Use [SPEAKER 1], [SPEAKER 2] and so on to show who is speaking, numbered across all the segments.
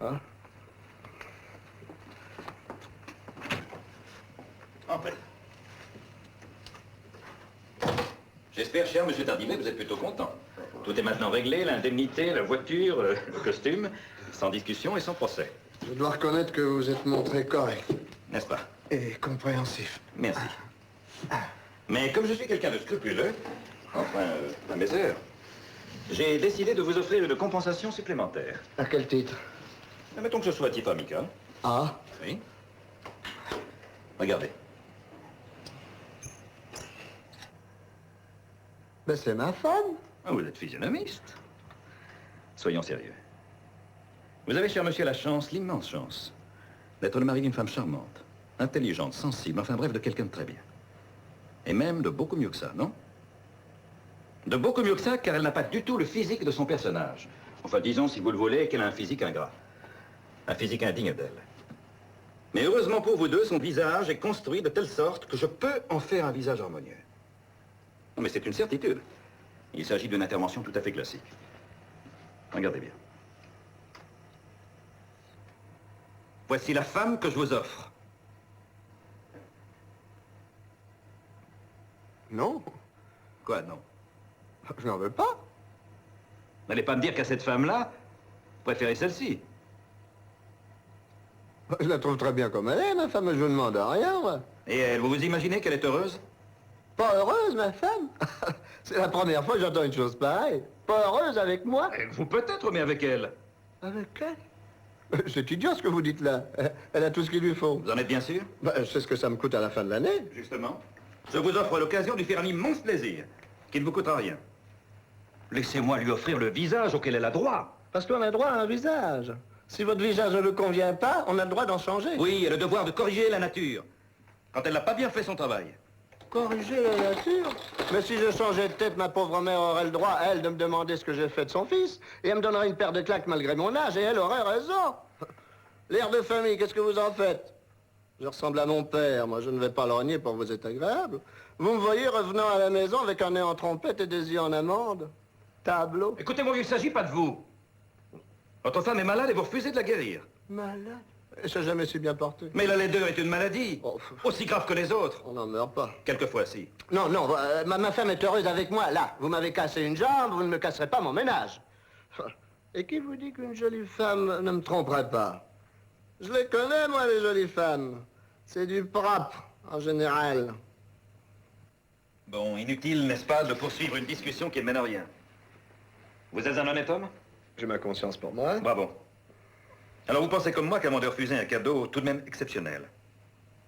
[SPEAKER 1] Hein?
[SPEAKER 2] Entrez. J'espère, cher monsieur Tardivet, vous êtes plutôt content. Tout est maintenant réglé, l'indemnité, la voiture, le costume, sans discussion et sans procès.
[SPEAKER 1] Je dois reconnaître que vous êtes montré correct.
[SPEAKER 2] N'est-ce pas?
[SPEAKER 1] Et compréhensif.
[SPEAKER 2] Merci. Mais comme je suis quelqu'un de scrupuleux, enfin, à mes heures, j'ai décidé de vous offrir une compensation supplémentaire.
[SPEAKER 1] À quel titre?
[SPEAKER 2] Mettons que ce soit à titre amical.
[SPEAKER 1] Ah?
[SPEAKER 2] Oui. Regardez.
[SPEAKER 1] Ben, c'est ma femme.
[SPEAKER 2] Ah, vous êtes physionomiste. Soyons sérieux. Vous avez, cher monsieur, la chance, l'immense chance, d'être le mari d'une femme charmante, intelligente, sensible, enfin bref, de quelqu'un de très bien. Et même de beaucoup mieux que ça, non? De beaucoup mieux que ça, car elle n'a pas du tout le physique de son personnage. Enfin, disons, si vous le voulez, qu'elle a un physique ingrat. Un physique indigne d'elle. Mais heureusement pour vous deux, son visage est construit de telle sorte que je peux en faire un visage harmonieux. Non, mais c'est une certitude. Il s'agit d'une intervention tout à fait classique. Regardez bien. Voici la femme que je vous offre.
[SPEAKER 1] Non.
[SPEAKER 2] Quoi, non?
[SPEAKER 1] Je n'en veux pas.
[SPEAKER 2] N'allez pas me dire qu'à cette femme-là, vous préférez celle-ci.
[SPEAKER 1] Je la trouve très bien comme elle est, ma femme, je ne demande rien, moi.
[SPEAKER 2] Et elle, vous vous imaginez qu'elle est heureuse?
[SPEAKER 1] Pas heureuse, ma femme? C'est la première fois que j'entends une chose pareille. Pas heureuse avec moi?
[SPEAKER 2] Vous peut-être, mais avec elle.
[SPEAKER 1] Avec elle? C'est idiot ce que vous dites là. Elle a tout ce qu'il lui faut.
[SPEAKER 2] Vous en êtes bien sûr?
[SPEAKER 1] Ben, je sais ce que ça me coûte à la fin de l'année.
[SPEAKER 2] Justement. Je vous offre l'occasion de lui faire un immense plaisir, qui ne vous coûtera rien. Laissez-moi lui offrir le visage auquel elle a droit.
[SPEAKER 1] Parce qu'on a droit à un visage. Si votre visage ne le convient pas, on a le droit d'en changer.
[SPEAKER 2] Oui, elle a le devoir de corriger la nature, quand elle n'a pas bien fait son travail.
[SPEAKER 1] Corriger la nature? Mais si je changeais de tête, ma pauvre mère aurait le droit, elle, de me demander ce que j'ai fait de son fils. Et elle me donnerait une paire de claques malgré mon âge, et elle aurait raison. L'air de famille, qu'est-ce que vous en faites? Je ressemble à mon père, moi je ne vais pas le renier pour vous être agréable. Vous me voyez revenant à la maison avec un nez en trompette et des yeux en amande. Tableau.
[SPEAKER 2] Écoutez-moi, il ne s'agit pas de vous. Votre femme est malade et vous refusez de la guérir.
[SPEAKER 1] Malade? Je n'ai jamais su bien porter.
[SPEAKER 2] Mais la laideur est une maladie,
[SPEAKER 1] Oh.
[SPEAKER 2] aussi grave que les autres.
[SPEAKER 1] On n'en meurt pas.
[SPEAKER 2] Quelquefois, si.
[SPEAKER 1] Non, non, ma femme est heureuse avec moi, là. Vous m'avez cassé une jambe, vous ne me casserez pas mon ménage. Et qui vous dit qu'une jolie femme ne me tromperait pas? Je les connais, moi, les jolies femmes. C'est du propre, en général.
[SPEAKER 2] Bon, inutile, n'est-ce pas, de poursuivre une discussion qui ne mène à rien. Vous êtes un honnête homme?
[SPEAKER 1] J'ai ma conscience pour moi.
[SPEAKER 2] Bravo. Alors vous pensez comme moi qu'avant de refuser un cadeau tout de même exceptionnel,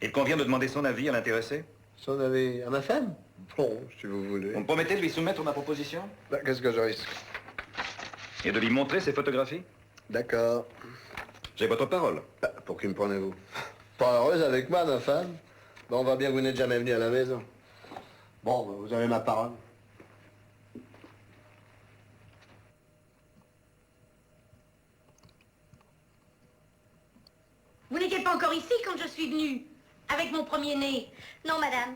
[SPEAKER 2] il convient de demander son avis à l'intéressé?
[SPEAKER 1] Son avis à ma femme? Bon, si vous voulez.
[SPEAKER 2] Vous me promettez de lui soumettre ma proposition?
[SPEAKER 1] Ben, qu'est-ce que je risque?
[SPEAKER 2] Et de lui montrer ses photographies?
[SPEAKER 1] D'accord.
[SPEAKER 2] J'ai votre parole.
[SPEAKER 1] Ben, pour qui me prenez-vous? Pas heureuse avec moi, ma femme? Bon, on voit bien que vous n'êtes jamais venu à la maison. Bon, ben, vous avez ma parole.
[SPEAKER 3] Vous n'étiez pas encore ici quand je suis venue, avec mon premier-né.
[SPEAKER 4] Non, madame.